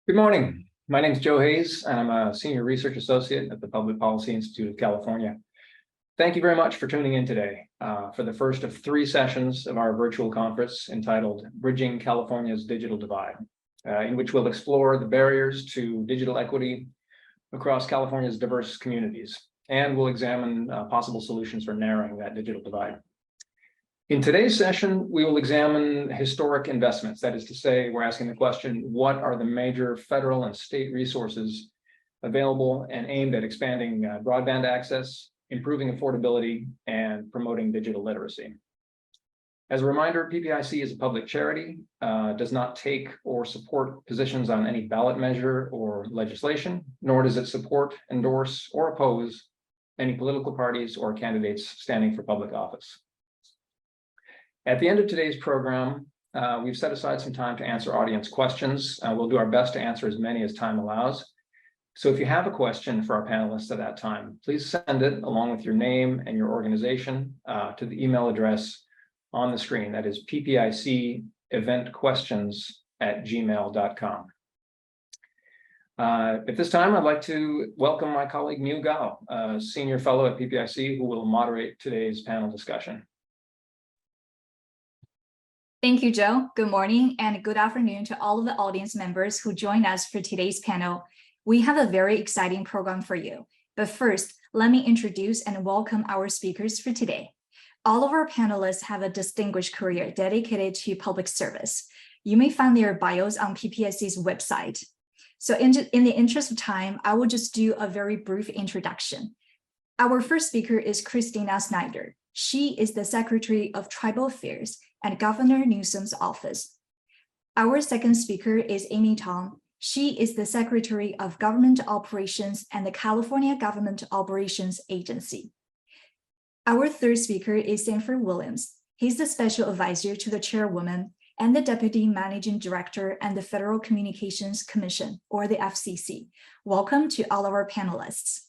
Good morning. My name is Joe Hayes, and I'm a Senior Research Associate at the Public Policy Institute of California. Thank you very much for tuning in today for the first of 3 sessions of our virtual conference entitled Bridging California's Digital Divide, in which we'll explore the barriers to digital equity across California's diverse communities, and we'll examine possible solutions for narrowing that digital divide. In today's session, we will examine historic investments. That is to say, we're asking the question, what are the major federal and state resources available and aimed at expanding broadband access, improving affordability, and promoting digital literacy? As a reminder, PPIC is a public charity, does not take or support positions on any ballot measure or legislation, nor does it support, endorse, or oppose any political parties or candidates standing for public office. At the end of today's program, we've set aside some time to answer audience questions. We'll do our best to answer as many as time allows. So if you have a question for our panelists at that time, please send it along with your name and your organization to the email address on the screen. That is ppiceventquestions@gmail.com. At this time, I'd like to welcome my colleague Niu Gao, a senior fellow at PPIC, who will moderate today's panel discussion. Thank you, Joe. Good morning and good afternoon to all of the audience members who join us for today's panel. We have a very exciting program for you. But first, let me introduce and welcome our speakers for today. All of our panelists have a distinguished career dedicated to public service. You may find their bios on PPIC's website. So in the interest of time, I will just do a very brief introduction. Our first speaker is Christina Snider. She is the Secretary of Tribal Affairs at Governor Newsom's office. Our second speaker is Amy Tong. She is the Secretary of Government Operations and the California Government Operations Agency. Our third speaker is Sanford Williams. He's the Special Advisor to the Chairwoman and the Deputy Managing Director and the Federal Communications Commission, or the FCC. Welcome to all of our panelists.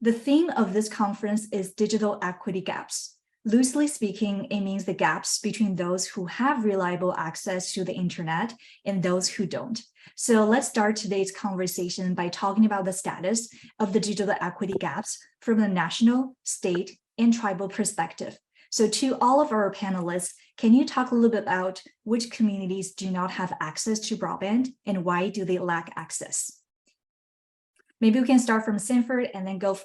The theme of this conference is digital equity gaps. Loosely speaking, it means the gaps between those who have reliable access to the internet and those who don't. So let's start today's conversation by talking about the status of the digital equity gaps from a national, state, and tribal perspective. So to all of our panelists, can you talk a little bit about which communities do not have access to broadband and why do they lack access? Maybe we can start from Sanford and then goes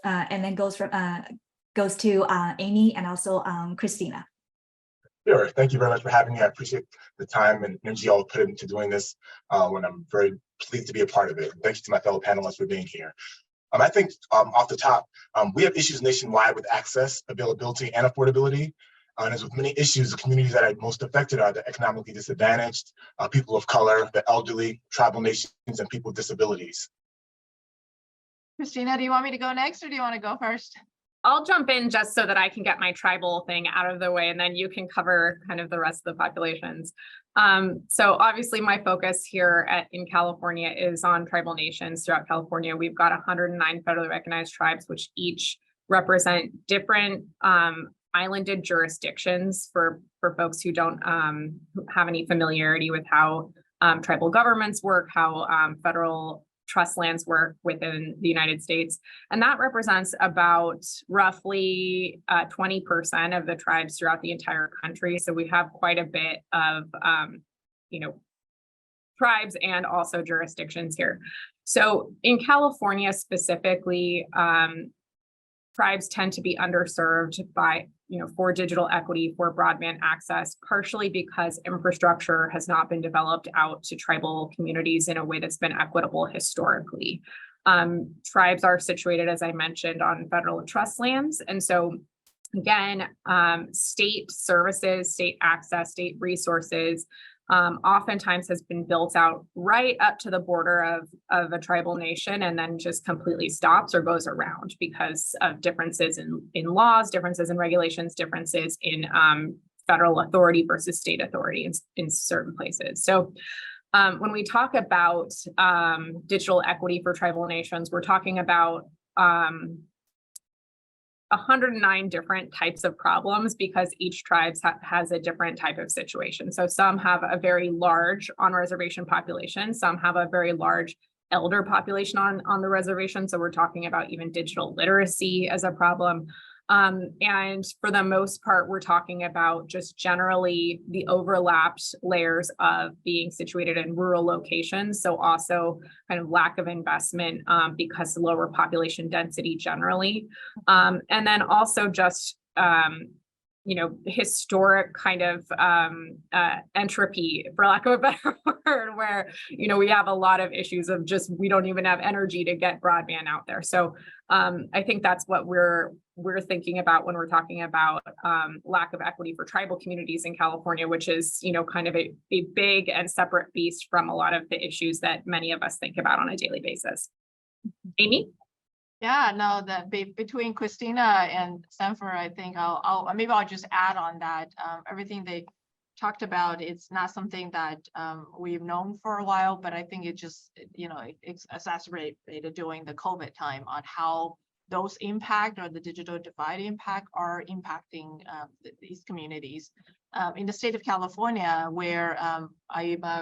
to Amy and also Christina. Sure. Thank you very much for having me. I appreciate the time and energy y'all put into doing this, and I'm very pleased to be a part of it. Thank you to my fellow panelists for being here. I think off the top, we have issues nationwide with access, availability, and affordability. And as with many issues, the communities that are most affected are the economically disadvantaged, people of color, the elderly, tribal nations, and people with disabilities. Christina, do you want me to go next or do you want to go first? I'll jump in just so that I can get my tribal thing out of the way, and then you can cover kind of the rest of the populations. So obviously my focus here in California is on tribal nations throughout California. We've got 109 federally recognized tribes, which each represent different islanded jurisdictions for folks who don't have any familiarity with how tribal governments work, how federal trust lands work within the United States. And that represents about roughly 20% of the tribes throughout the entire country. So we have quite a bit of, tribes and also jurisdictions here. So in California specifically, tribes tend to be underserved by, for digital equity, for broadband access, partially because infrastructure has not been developed out to tribal communities in a way that's been equitable historically. Tribes are situated, as I mentioned, on federal trust lands. And so again, state services, state access, state resources oftentimes has been built out right up to the border of a tribal nation and then just completely stops or goes around because of differences in laws, differences in regulations, differences in federal authority versus state authority in certain places. So when we talk about digital equity for tribal nations, we're talking about 109 different types of problems because each tribe has a different type of situation. So some have a very large on-reservation population, some have a very large elder population on the reservation. So we're talking about even digital literacy as a problem. And for the most part, we're talking about just generally the overlapped layers of being situated in rural locations. So also kind of lack of investment because lower population density generally. And then also just, historic kind of entropy, for lack of a better word, where, we have a lot of issues of just, we don't even have energy to get broadband out there. So I think that's what we're thinking about when we're talking about lack of equity for tribal communities in California, which is, kind of a big and separate beast from a lot of the issues that many of us think about on a daily basis. Amy? Yeah, no, between Christina and Sanford, I think I'll just add on that. Everything they talked about, it's not something that we've known for a while, but I think it just, it's exacerbated during the COVID time on how those impact or the digital divide impact are impacting these communities. In the state of California, where I'm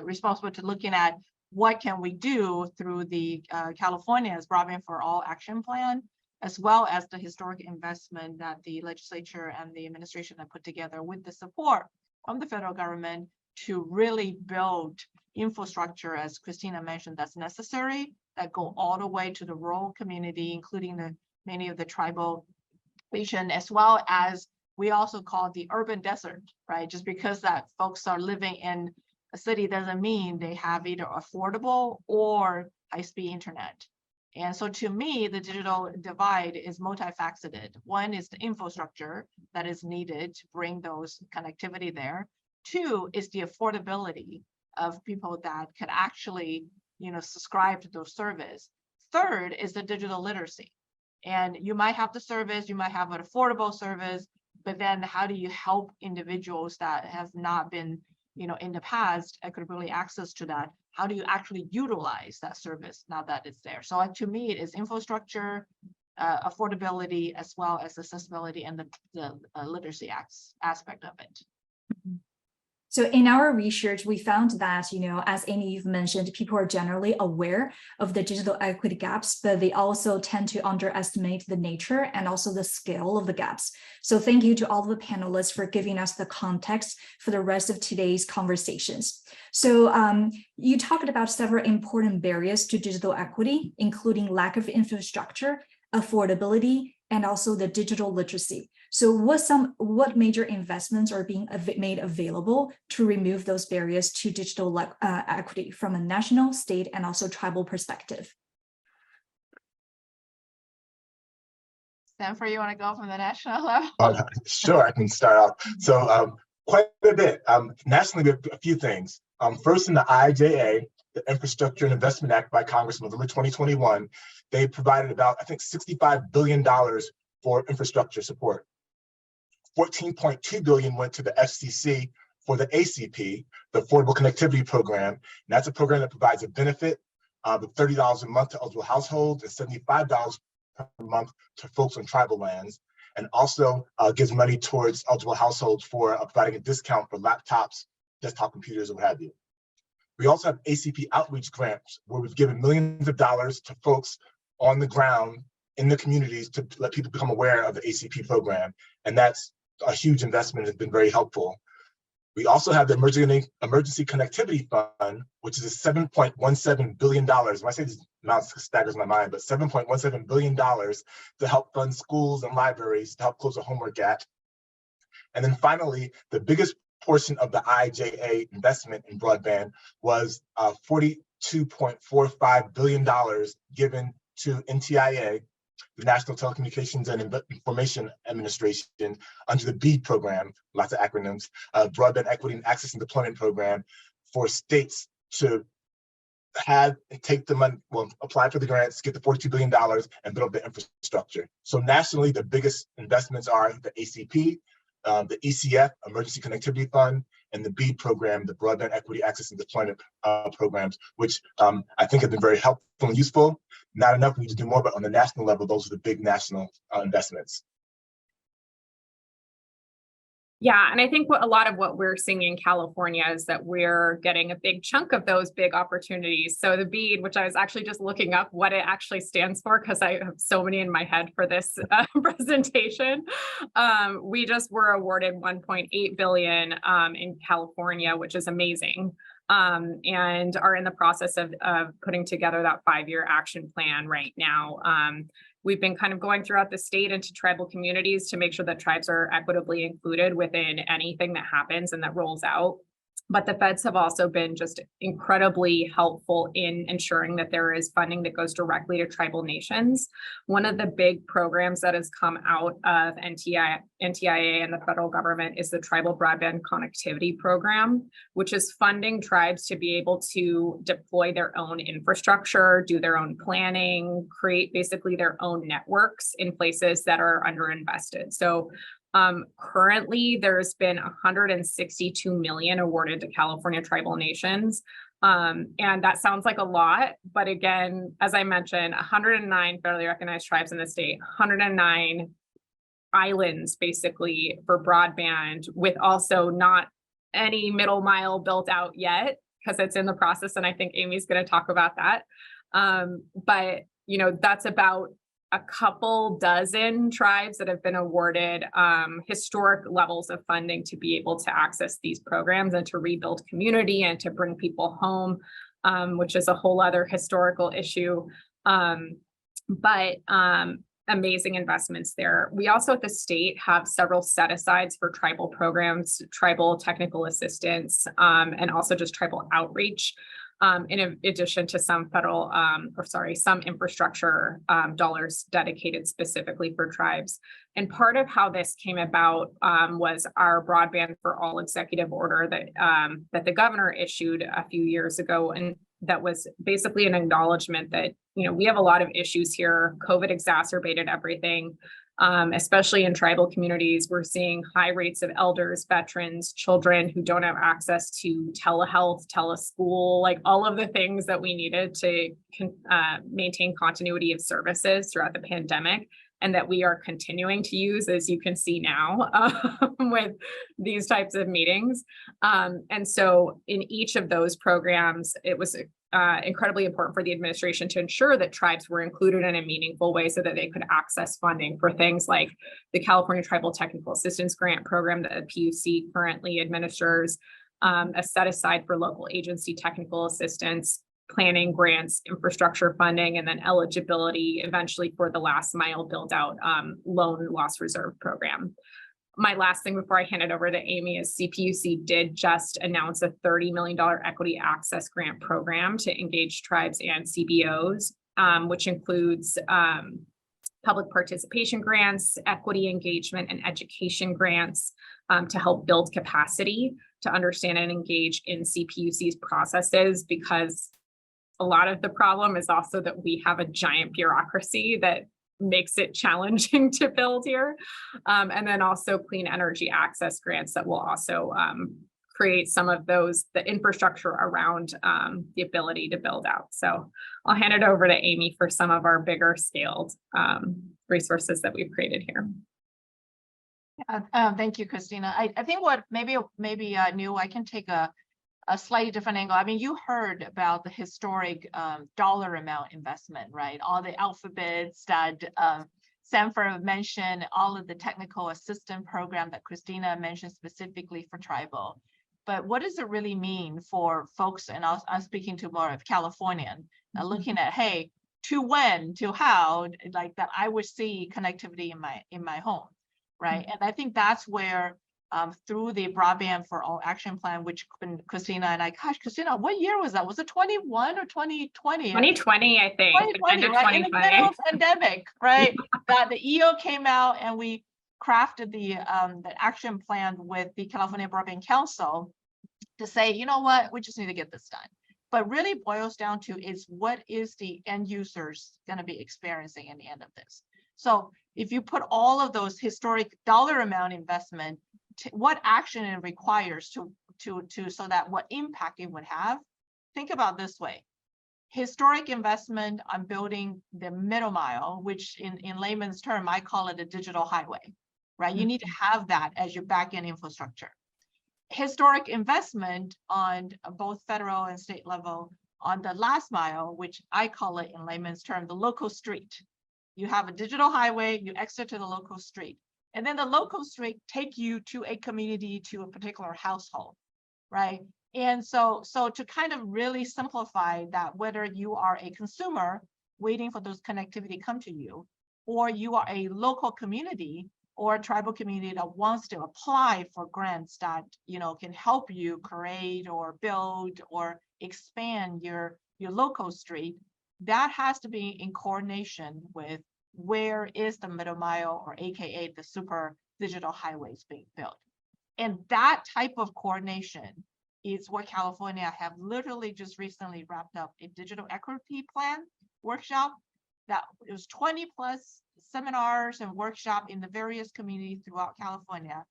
responsible to looking at what can we do through the California's Broadband for All action plan, as well as the historic investment that the legislature and the administration have put together with the support from the federal government to really build infrastructure, as Christina mentioned, that's necessary, that go all the way to the rural community, including many of the tribal region, as well as we also call the urban desert, right? Just because that folks are living in a city doesn't mean they have either affordable or high-speed internet. And so to me, the digital divide is multifaceted. One is the infrastructure that is needed to bring those connectivity there. Two is the affordability of people that could actually, subscribe to those services. Third is the digital literacy. And you might have the service, you might have an affordable service, but then how do you help individuals that have not been, in the past, equitably access to that? How do you actually utilize that service now that it's there? So to me, it is infrastructure, affordability, as well as accessibility and the literacy aspect of it. Mm-hmm. So in our research, we found that, as Amy, you've mentioned, people are generally aware of the digital equity gaps, but they also tend to underestimate the nature and also the scale of the gaps. So thank you to all the panelists for giving us the context for the rest of today's conversations. So you talked about several important barriers to digital equity, including lack of infrastructure, affordability, and also the digital literacy. So what major investments are being made available to remove those barriers to digital equity from a national, state, and also tribal perspective? Sanford, you want to go from the national level? Sure, I can start off. So quite a bit. Nationally, we have a few things. First, in the IIJA, the Infrastructure and Investment Act by Congress in November 2021, they provided about, I think, $65 billion for infrastructure support. 14.2 billion went to the FCC for the ACP, the Affordable Connectivity Program. And that's a program that provides a benefit of $30 a month to eligible households and $75 per month to folks on tribal lands, and also gives money towards eligible households for providing a discount for laptops, desktop computers, or what have you. We also have ACP outreach grants, where we've given millions of dollars to folks on the ground in the communities to let people become aware of the ACP program. And that's a huge investment, has been very helpful. We also have the Emergency Connectivity Fund, which is a $7.17 billion. When I say these amounts, staggers my mind, but $7.17 billion to help fund schools and libraries to help close the homework gap. And then finally, the biggest portion of the IIJA investment in broadband was $42.45 billion given to NTIA, the National Telecommunications and Information Administration, under the BEAD program, lots of acronyms, Broadband Equity and Access and Deployment Program, for states to have and take the money, apply for the grants, get the $42 billion and build up the infrastructure. So nationally, the biggest investments are the ACP, the ECF, Emergency Connectivity Fund, and the BEAD program, the Broadband Equity Access and Deployment programs, which I think have been very helpful and useful. Not enough, we need to do more, but on the national level, those are the big national investments. Yeah, and I think a lot of what we're seeing in California is that we're getting a big chunk of those big opportunities. So the BEAD, which I was actually just looking up what it actually stands for, because I have so many in my head for this presentation. We just were awarded $1.8 billion in California, which is amazing. And are in the process of putting together that 5-year action plan right now. We've been kind of going throughout the state into tribal communities to make sure that tribes are equitably included within anything that happens and that rolls out. But the feds have also been just incredibly helpful in ensuring that there is funding that goes directly to tribal nations. One of the big programs that has come out of NTIA and the federal government is the Tribal Broadband Connectivity Program, which is funding tribes to be able to deploy their own infrastructure, do their own planning, create basically their own networks in places that are underinvested. So currently, there's been 162 million awarded to California tribal nations. And that sounds like a lot, but again, as I mentioned, 109 federally recognized tribes in the state, 109 islands basically for broadband, with also not any middle mile built out yet, because it's in the process. And I think Amy's going to talk about that. But, you know, that's about a couple dozen tribes that have been awarded historic levels of funding to be able to access these programs and to rebuild community and to bring people home, which is a whole other historical issue. But amazing investments there. We also at the state have several set-asides for tribal programs, tribal technical assistance, and also just tribal outreach. In addition to some federal, some infrastructure dollars dedicated specifically for tribes. And part of how this came about was our Broadband for All executive order that the governor issued a few years ago. And that was basically an acknowledgement that, you know, we have a lot of issues here. COVID exacerbated everything. Especially in tribal communities, we're seeing high rates of elders, veterans, children who don't have access to telehealth, teleschool, like all of the things that we needed to maintain continuity of services throughout the pandemic, and that we are continuing to use, as you can see now, with these types of meetings. And so in each of those programs, it was incredibly important for the administration to ensure that tribes were included in a meaningful way so that they could access funding for things like the California Tribal Technical Assistance Grant Program that the PUC currently administers, a set aside for local agency technical assistance, planning grants, infrastructure funding, and then eligibility eventually for the last mile build out loan loss reserve program. My last thing before I hand it over to Amy is CPUC did just announce a $30 million equity access grant program to engage tribes and CBOs, which includes public participation grants, equity engagement, and education grants to help build capacity to understand and engage in CPUC's processes, because a lot of the problem is also that we have a giant bureaucracy that makes it challenging to build here. And then also clean energy access grants that will also create some of those, the infrastructure around the ability to build out. So I'll hand it over to Amy for some of our bigger scaled resources that we've created here. Thank you, Christina. I think what maybe Niu, I can take a slightly different angle. I mean, you heard about the historic dollar amount investment, right? All the alphabets that Sanford mentioned, all of the technical assistance program that Christina mentioned specifically for tribal. But what does it really mean for folks, and I'm speaking to more of Californian, looking at, hey, to when, to how, like that I would see connectivity in my home, right? And I think that's where through the Broadband for All action plan, which Christina and I, gosh, Christina, what year was that? Was it 21 or 2020? 2020, I think. 2020, right? In the middle of pandemic, right? That the EO came out and we crafted the action plan with the California Broadband Council to say, you know what, we just need to get this done. But really boils down to is what is the end users going to be experiencing in the end of this? So if you put all of those historic dollar amount investment, what action it requires to so that what impact it would have, think about this way. Historic investment on building the middle mile, which in layman's term, I call it a digital highway, right? You need to have that as your back-end infrastructure. Historic investment on both federal and state level on the last mile, which I call it in layman's term, the local street. You have a digital highway, you exit to the local street, and then the local street take you to a community, to a particular household, right? And so to kind of really simplify that, whether you are a consumer waiting for those connectivity come to you, or you are a local community or a tribal community that wants to apply for grants that, you know, can help you create or build or expand your local street, that has to be in coordination with where is the middle mile, or AKA the super digital highways being built. And that type of coordination is what California have literally just recently wrapped up a digital equity plan workshop that it was 20 plus seminars and workshop in the various communities throughout California.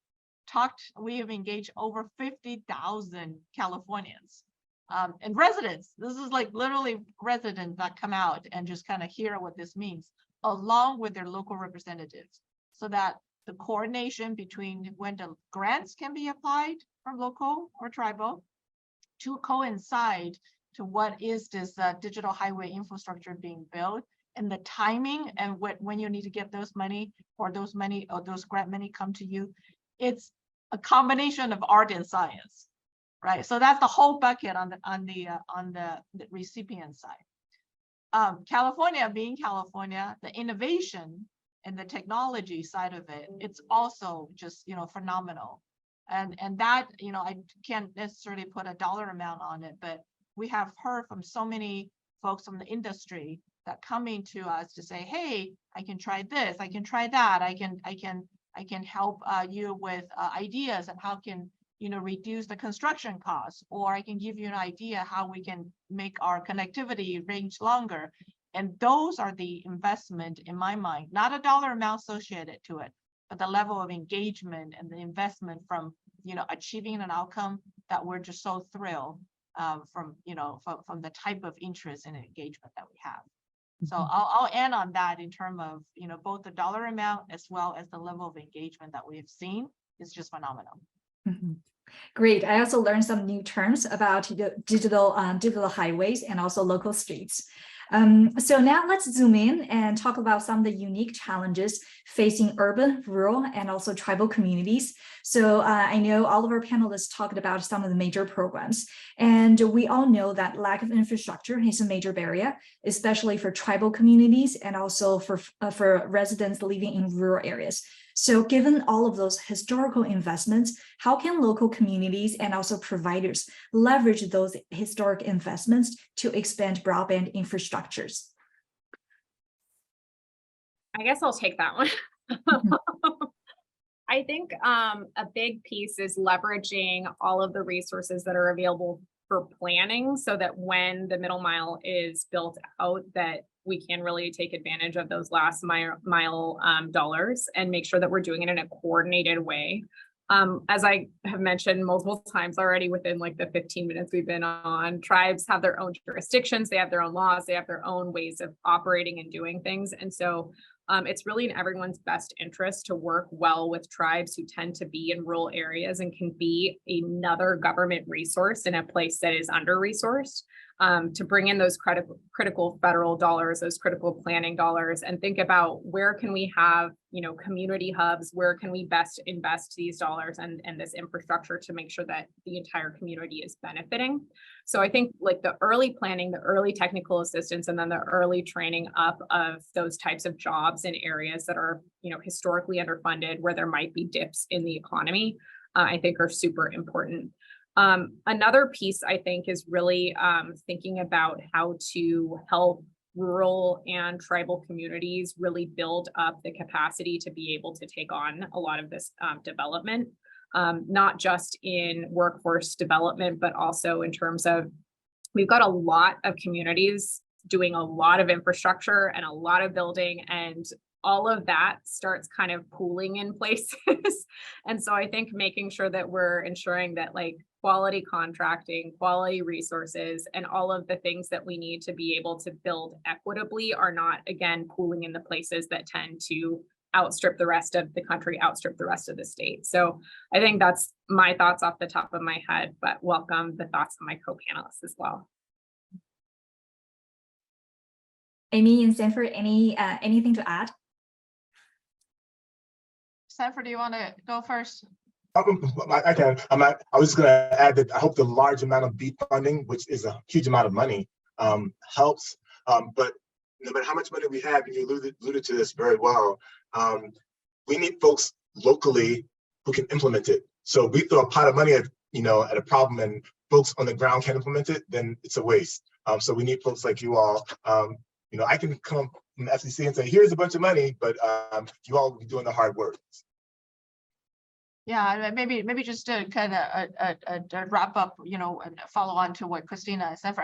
We have engaged over 50,000 Californians and residents. This is like literally residents that come out and just kind of hear what this means, along with their local representatives, so that the coordination between when the grants can be applied from local or tribal to coincide to what is this digital highway infrastructure being built, and the timing and when you need to get those money or those grant money come to you. It's a combination of art and science, right? So that's the whole bucket on the recipient side. California being California, the innovation and the technology side of it, it's also just, you know, phenomenal. And that, you know, I can't necessarily put a dollar amount on it, but we have heard from so many folks from the industry that coming to us to say, hey, I can try this, I can try that, I can help you with ideas and how can, you know, reduce the construction costs, or I can give you an idea how we can make our connectivity range longer. And those are the investment in my mind, not a dollar amount associated to it, but the level of engagement and the investment from, you know, achieving an outcome that we're just so thrilled from, you know, from the type of interest and engagement that we have. So I'll end on that in terms of, you know, both the dollar amount as well as the level of engagement that we have seen is just phenomenal. Great. I also learned some new terms about digital highways and also local streets. So now let's zoom in and talk about some of the unique challenges facing urban, rural, and also tribal communities. So I know all of our panelists talked about some of the major programs, and we all know that lack of infrastructure is a major barrier, especially for tribal communities and also for residents living in rural areas. So given all of those historical investments, how can local communities and also providers leverage those historic investments to expand broadband infrastructures? I guess I'll take that one. I think a big piece is leveraging all of the resources that are available for planning, so that when the middle mile is built out, that we can really take advantage of those last mile dollars and make sure that we're doing it in a coordinated way. As I have mentioned multiple times already within like the 15 minutes we've been on, tribes have their own jurisdictions, they have their own laws, they have their own ways of operating and doing things. And so it's really in everyone's best interest to work well with tribes who tend to be in rural areas and can be another government resource in a place that is under-resourced, to bring in those critical federal dollars, those critical planning dollars, and think about where can we have, you know, community hubs, where can we best invest these dollars and this infrastructure to make sure that the entire community is benefiting. So I think like the early planning, the early technical assistance, and then the early training up of those types of jobs in areas that are, you know, historically underfunded, where there might be dips in the economy, I think are super important. Another piece I think is really thinking about how to help rural and tribal communities really build up the capacity to be able to take on a lot of this development, not just in workforce development, but also in terms of, we've got a lot of communities doing a lot of infrastructure and a lot of building, and all of that starts kind of pooling in places. And so I think making sure that we're ensuring that like quality contracting, quality resources, and all of the things that we need to be able to build equitably are not, again, pooling in the places that tend to outstrip the rest of the country, outstrip the rest of the state. So I think that's my thoughts off the top of my head, but welcome the thoughts of my co-panelists as well. Amy and Sanford, anything to add? Sanford, do you want to go first? I can. I was just going to add that I hope the large amount of BEAD funding, which is a huge amount of money, helps. But no matter how much money we have, and you alluded to this very well, we need folks locally who can implement it. So we throw a pot of money at a problem, and folks on the ground can't implement it, then it's a waste. So we need folks like you all. I can come from the FCC and say, here's a bunch of money, but you all will be doing the hard work. Yeah, maybe just to kind of wrap up, and follow on to what Christina said.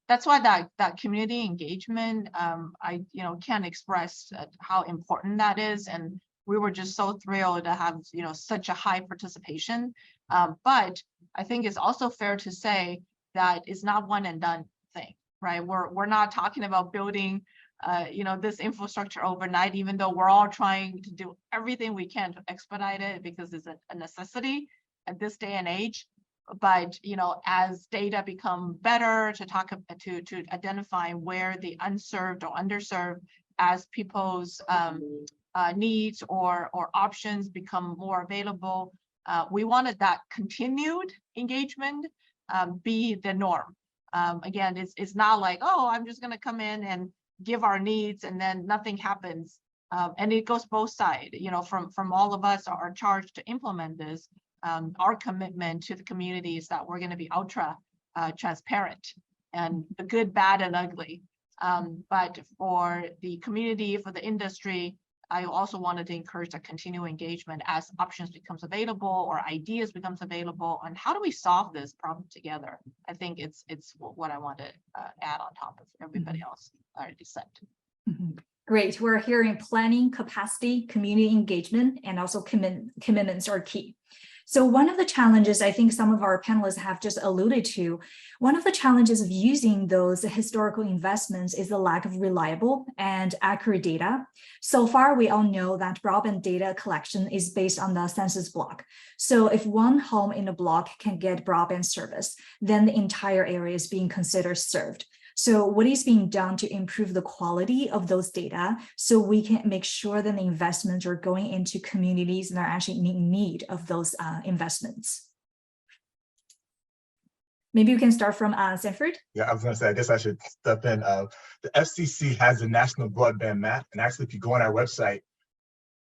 That's why that community engagement, I can't express how important that is, and we were just so thrilled to have such a high participation. But I think it's also fair to say that it's not one and done thing, right? We're not talking about building this infrastructure overnight, even though we're all trying to do everything we can to expedite it because it's a necessity at this day and age. But as data become better to identify where the unserved or underserved as people's needs or options become more available, we wanted that continued engagement be the norm. Again, it's not like, oh, I'm just going to come in and give our needs and then nothing happens. And it goes both sides, from all of us are charged to implement this, our commitment to the communities that we're going to be ultra transparent and the good, bad, and ugly. But for the community, for the industry, I also wanted to encourage a continued engagement as options becomes available or ideas becomes available on how do we solve this problem together. I think it's what I want to add on top of everybody else already said. Great. We're hearing planning, capacity, community engagement, and also commitments are key. So one of the challenges I think some of our panelists have just alluded to, one of the challenges of using those historical investments is the lack of reliable and accurate data. So far, we all know that broadband data collection is based on the census block. So if one home in a block can get broadband service, then the entire area is being considered served. So what is being done to improve the quality of those data so we can make sure that the investments are going into communities that are actually in need of those investments? Maybe we can start from Sanford. Yeah, I was going to say, I guess I should step in. The FCC has a national broadband map. And actually, if you go on our website,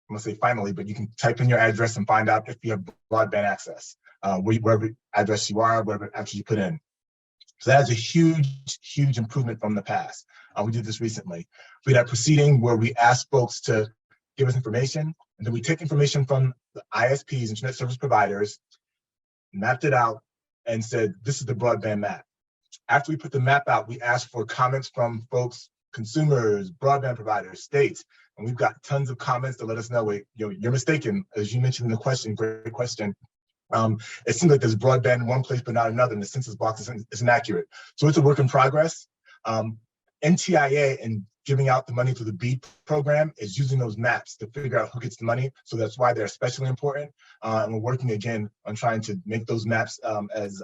I'm going to say finally, but you can type in your address and find out if you have broadband access, wherever address you are, wherever address you put in. So that's a huge improvement from the past. We did this recently. We had a proceeding where we asked folks to give us information, and then we take information from the ISPs, internet service providers, mapped it out, and said, this is the broadband map. After we put the map out, we asked for comments from folks, consumers, broadband providers, states, and we've got tons of comments to let us know, wait, you're mistaken. As you mentioned in the question, great question. It seems like there's broadband in one place but not another, and the census box is inaccurate. So it's a work in progress. NTIA and giving out the money through the BEAD program is using those maps to figure out who gets the money. So that's why they're especially important. And we're working again on trying to make those maps as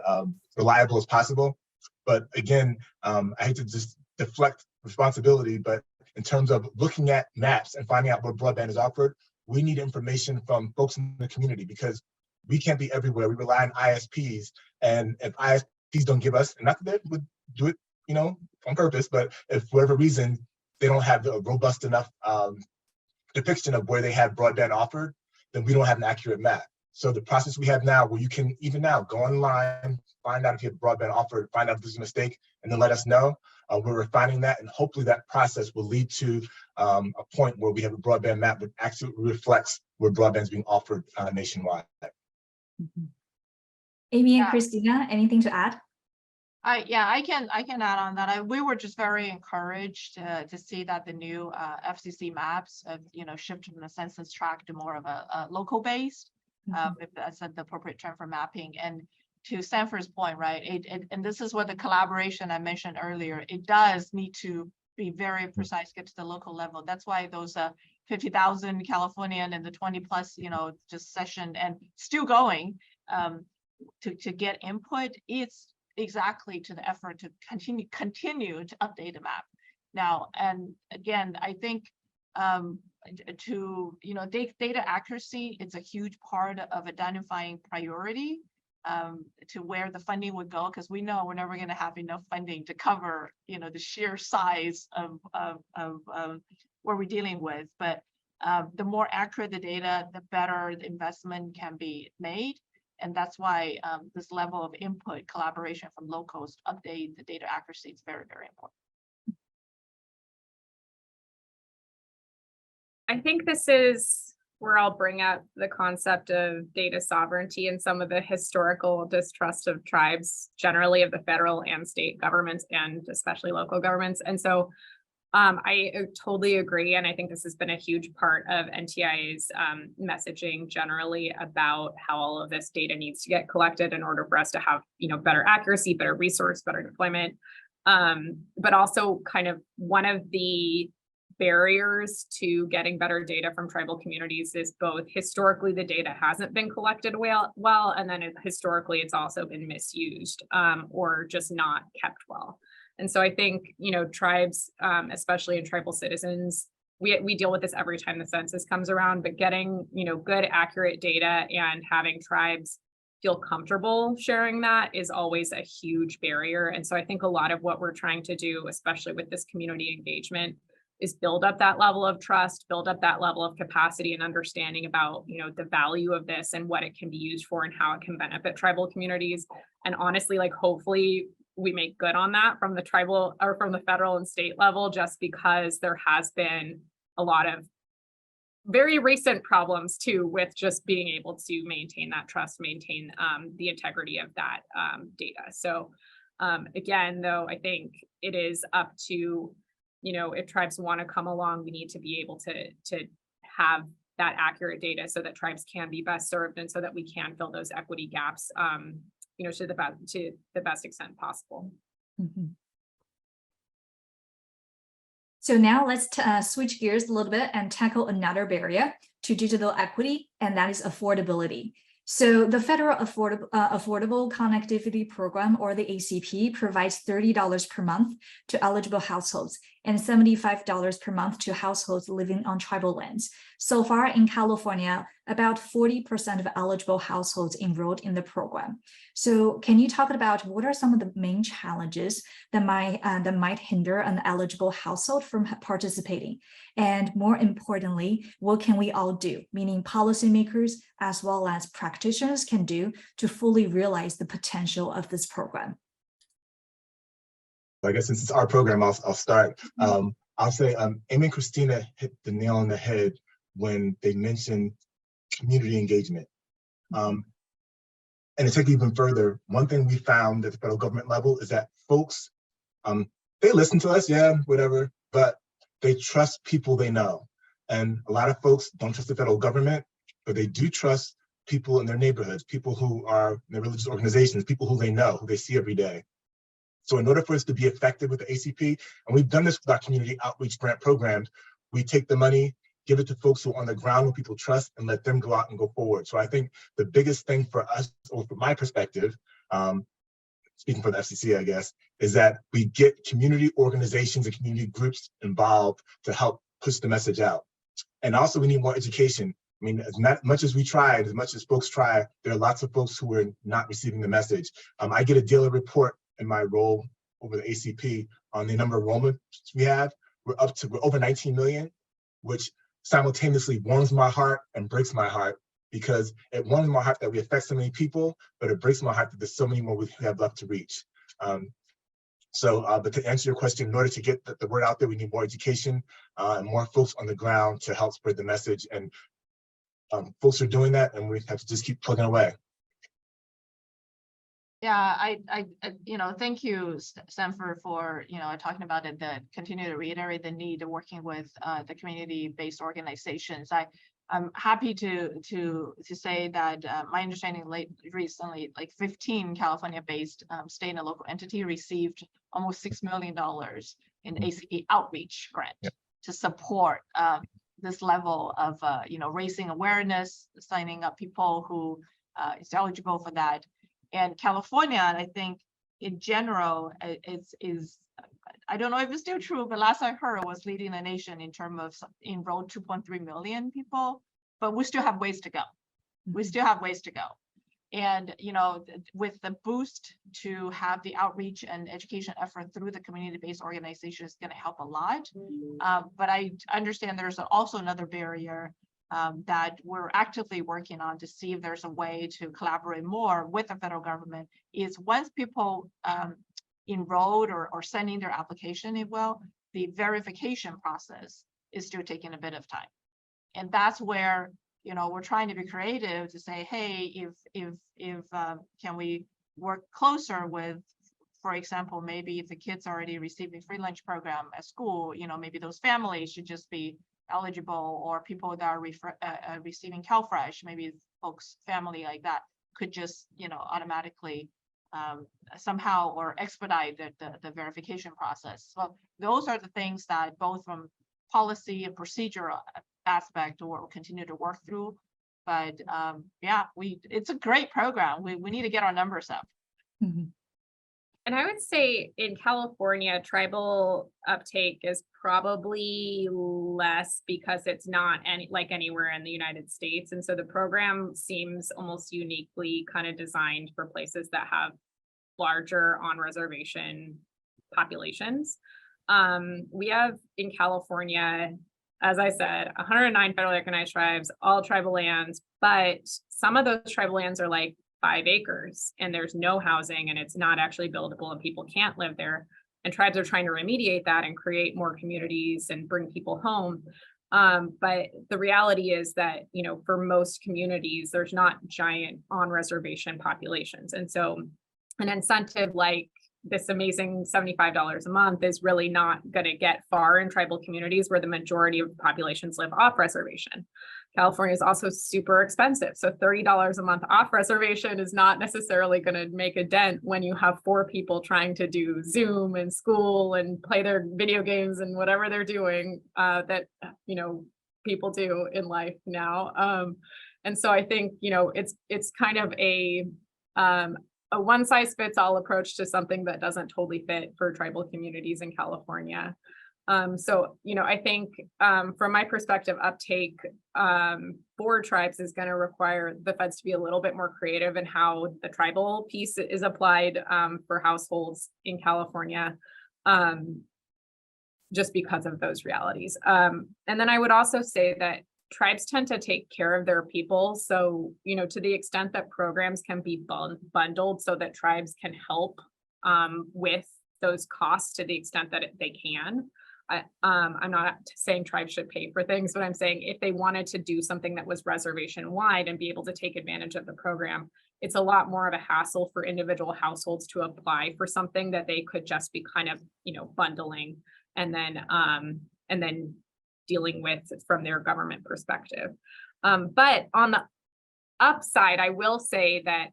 reliable as possible. But again, I hate to just deflect responsibility, but in terms of looking at maps and finding out where broadband is offered, we need information from folks in the community because we can't be everywhere. We rely on ISPs, and if ISPs don't give us, and not that they would do it, on purpose, but if for whatever reason they don't have a robust enough depiction of where they have broadband offered, then we don't have an accurate map. So the process we have now, where you can even now go online, find out if you have broadband offered, find out if there's a mistake, and then let us know. We're refining that, and hopefully that process will lead to a point where we have a broadband map that actually reflects where broadband is being offered nationwide. Amy and Christina, anything to add? I can add on that. We were just very encouraged to see that the new FCC maps shift from the census tract to more of a local based, if that's the appropriate term for mapping. And to Sanford's point, right? And this is what the collaboration I mentioned earlier. It does need to be very precise, get to the local level. That's why those 50,000 Californian and the 20 plus, just session and still going to get input. It's exactly to the effort to continue to update the map. Now, and again, I think data accuracy, it's a huge part of identifying priority to where the funding would go, because we know we're never going to have enough funding to cover, the sheer size of what we're dealing with. But the more accurate the data, the better the investment can be made. And that's why this level of input, collaboration from locals to update the data accuracy is very, very important. I think this is where I'll bring up the concept of data sovereignty and some of the historical distrust of tribes, generally of the federal and state governments, and especially local governments. And so I totally agree. And I think this has been a huge part of NTIA's messaging generally about how all of this data needs to get collected in order for us to have, better accuracy, better resource, better deployment. But also kind of one of the barriers to getting better data from tribal communities is both historically the data hasn't been collected well, and then historically it's also been misused or just not kept well. And so I think, tribes, especially in tribal citizens, we deal with this every time the census comes around, but getting, good, accurate data and having tribes feel comfortable sharing that is always a huge barrier. And so I think a lot of what we're trying to do, especially with this community engagement, is build up that level of trust, build up that level of capacity and understanding about, the value of this and what it can be used for and how it can benefit tribal communities. And honestly, hopefully we make good on that from the tribal or from the federal and state level, just because there has been a lot of very recent problems too with just being able to maintain that trust, maintain the integrity of that data. So again, though, I think it is up to, if tribes want to come along, we need to be able to have that accurate data so that tribes can be best served and so that we can fill those equity gaps to the best extent possible. Mm-hmm. So now let's switch gears a little bit and tackle another barrier to digital equity, and that is affordability. So the Federal Affordable Connectivity Program, or the ACP, provides $30 per month to eligible households and $75 per month to households living on tribal lands. So far in California, about 40% of eligible households enrolled in the program. So can you talk about what are some of the main challenges that might hinder an eligible household from participating? And more importantly, what can we all do, meaning policymakers as well as practitioners can do to fully realize the potential of this program? I guess since it's our program, I'll start. I'll say Amy and Christina hit the nail on the head when they mentioned community engagement. And to take it even further, one thing we found at the federal government level is that folks, they listen to us, yeah, whatever, but they trust people they know. And a lot of folks don't trust the federal government, but they do trust people in their neighborhoods, people who are in their religious organizations, people who they know, who they see every day. So in order for us to be effective with the ACP, and we've done this with our community outreach grant programs, we take the money, give it to folks who are on the ground who people trust, and let them go out and go forward. So I think the biggest thing for us, or from my perspective, speaking for the FCC, I guess, is that we get community organizations and community groups involved to help push the message out. And also we need more education. I mean, as much as we try, as much as folks try, there are lots of folks who are not receiving the message. I get a daily report in my role over the ACP on the number of enrollments we have. We're over 19 million, which simultaneously warms my heart and breaks my heart, because it warms my heart that we affect so many people, but it breaks my heart that there's so many more we have left to reach. But to answer your question, in order to get the word out there, we need more education and more folks on the ground to help spread the message. And folks are doing that, and we have to just keep plugging away. Yeah, thank you, Sanford, for, talking about it, that continue to reiterate the need of working with the community-based organizations. I'm happy to say that my understanding recently, 15 California-based state and local entity received almost $6 million in ACP outreach grant to support this level of, raising awareness, signing up people who is eligible for that. And California, I think in general, is I don't know if it's still true, but last I heard was leading the nation in terms of enrolled 2.3 million people, but we still have ways to go. We still have ways to go. And, with the boost to have the outreach and education effort through the community-based organization is going to help a lot. But I understand there's also another barrier that we're actively working on to see if there's a way to collaborate more with the federal government, is once people enrolled or sending their application, the verification process is still taking a bit of time. And that's where, we're trying to be creative to say, hey, if can we work closer with, for example, maybe if the kids already receiving free lunch program at school, maybe those families should just be eligible, or people that are receiving CalFresh, maybe folks, family like that could just, automatically somehow or expedite the verification process. So those are the things that both from policy and procedural aspect we'll continue to work through. But it's a great program. We need to get our numbers up. Mhm. And I would say in California, tribal uptake is probably less because it's not like anywhere in the United States. And so the program seems almost uniquely kind of designed for places that have larger on-reservation populations. We have in California, as I said, 109 federally recognized tribes, all tribal lands, but some of those tribal lands are like 5 acres and there's no housing and it's not actually buildable and people can't live there. And tribes are trying to remediate that and create more communities and bring people home. But the reality is that, for most communities, there's not giant on-reservation populations. And so an incentive like this amazing $75 a month is really not going to get far in tribal communities where the majority of populations live off reservation. California is also super expensive. So $30 a month off reservation is not necessarily going to make a dent when you have 4 people trying to do Zoom and school and play their video games and whatever they're doing that, people do in life now. And so I think, it's kind of a one-size-fits-all approach to something that doesn't totally fit for tribal communities in California. So, I think from my perspective, uptake for tribes is going to require the feds to be a little bit more creative in how the tribal piece is applied for households in California, just because of those realities. And then I would also say that tribes tend to take care of their people. So, to the extent that programs can be bundled so that tribes can help with those costs to the extent that they can. I'm not saying tribes should pay for things, but I'm saying if they wanted to do something that was reservation wide and be able to take advantage of the program, it's a lot more of a hassle for individual households to apply for something that they could just be kind of, bundling and then dealing with from their government perspective. But on the upside, I will say that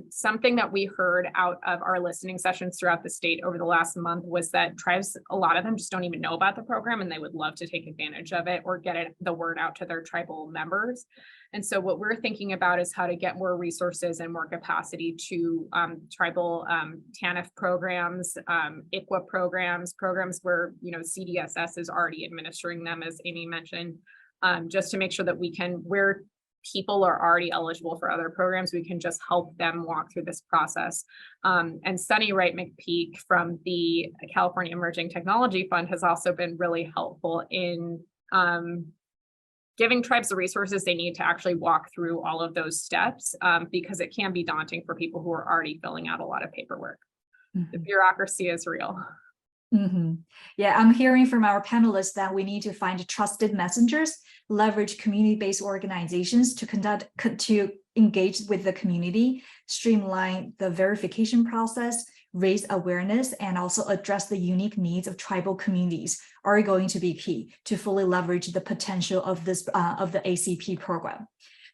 something that we heard out of our listening sessions throughout the state over the last month was that tribes, a lot of them just don't even know about the program and they would love to take advantage of it or get the word out to their tribal members. And so what we're thinking about is how to get more resources and more capacity to tribal TANF programs, ICWA programs where, CDSS is already administering them, as Amy mentioned, just to make sure that we can, where people are already eligible for other programs, we can just help them walk through this process. And Sunny Wright McPeak from the California Emerging Technology Fund has also been really helpful in giving tribes the resources they need to actually walk through all of those steps, because it can be daunting for people who are already filling out a lot of paperwork. Mm-hmm. The bureaucracy is real. Mm-hmm. Yeah, I'm hearing from our panelists that we need to find trusted messengers, leverage community-based organizations to engage with the community, streamline the verification process, raise awareness, and also address the unique needs of tribal communities are going to be key to fully leverage the potential of this of the ACP program.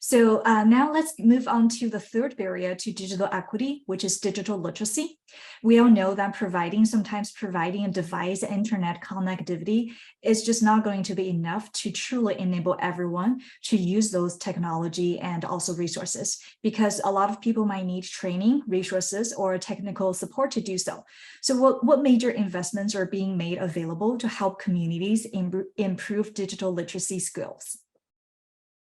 So now let's move on to the third barrier to digital equity, which is digital literacy. We all know that sometimes providing a device internet connectivity is just not going to be enough to truly enable everyone to use those technology and also resources, because a lot of people might need training, resources, or technical support to do so. So what major investments are being made available to help communities improve digital literacy skills?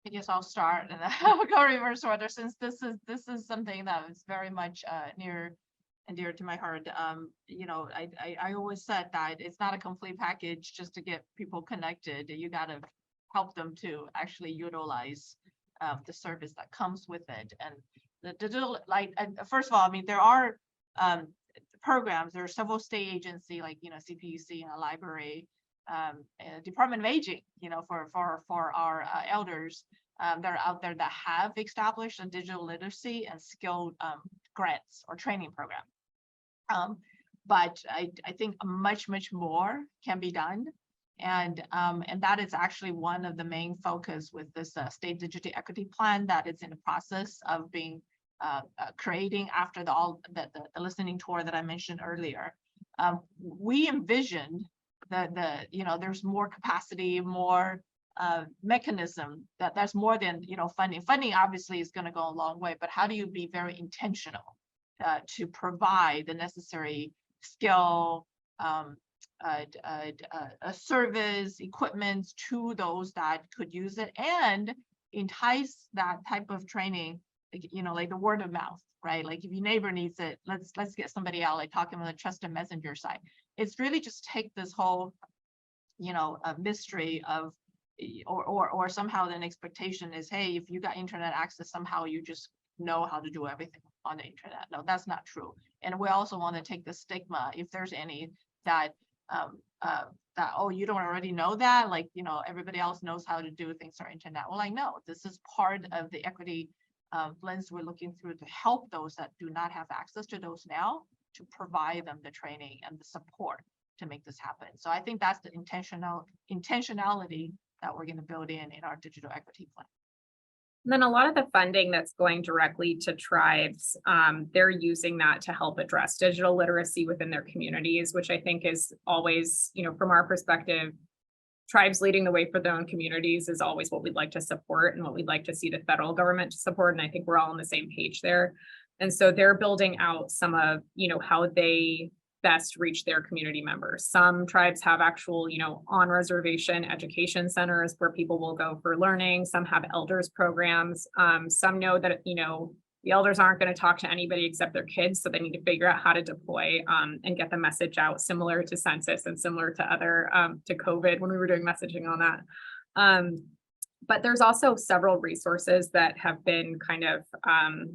I guess I'll start and then I'll go reverse order, since this is something that is very much near and dear to my heart. You know, I always said that it's not a complete package just to get people connected. You got to help them to actually utilize the service that comes with it. And the digital, like, first of all, I mean, there are programs. There are several state agencies like, you know, CPUC and a library, Department of Aging, you know, for our elders that are out there that have established a digital literacy and skill grants or training program. But I think much more can be done, and that is actually one of the main focus with this state digital equity plan that is in the process of being creating after the listening tour that I mentioned earlier. We envisioned you know, there's more capacity, more mechanism, that's more than, you know, funding. Funding obviously is going to go a long way, but how do you be very intentional to provide the necessary skill, service, equipment to those that could use it, and entice that type of training, you know, like the word of mouth, right? Like if your neighbor needs it, let's get somebody out, like talking on the trusted messenger side. It's really just take this whole, you know, mystery of, or somehow an expectation is, hey, if you got internet access, somehow you just know how to do everything on the internet. No, that's not true. And we also want to take the stigma, if there's any, that oh, you don't already know that, like, you know, everybody else knows how to do things on internet. Well, like, no, this is part of the equity lens we're looking through to help those that do not have access to those now, to provide them the training and the support to make this happen. So I think that's the intentionality that we're going to build in our digital equity plan. And then a lot of the funding that's going directly to tribes, they're using that to help address digital literacy within their communities, which I think is always, you know, from our perspective, tribes leading the way for their own communities is always what we'd like to support and what we'd like to see the federal government to support. And I think we're all on the same page there. And so they're building out some of, you know, how they best reach their community members. Some tribes have actual, you know, on reservation education centers where people will go for learning. Some have elders programs. Some know that, you know, the elders aren't going to talk to anybody except their kids. So they need to figure out how to deploy and get the message out, similar to census and similar to other, to COVID when we were doing messaging on that. But there's also several resources that have been kind of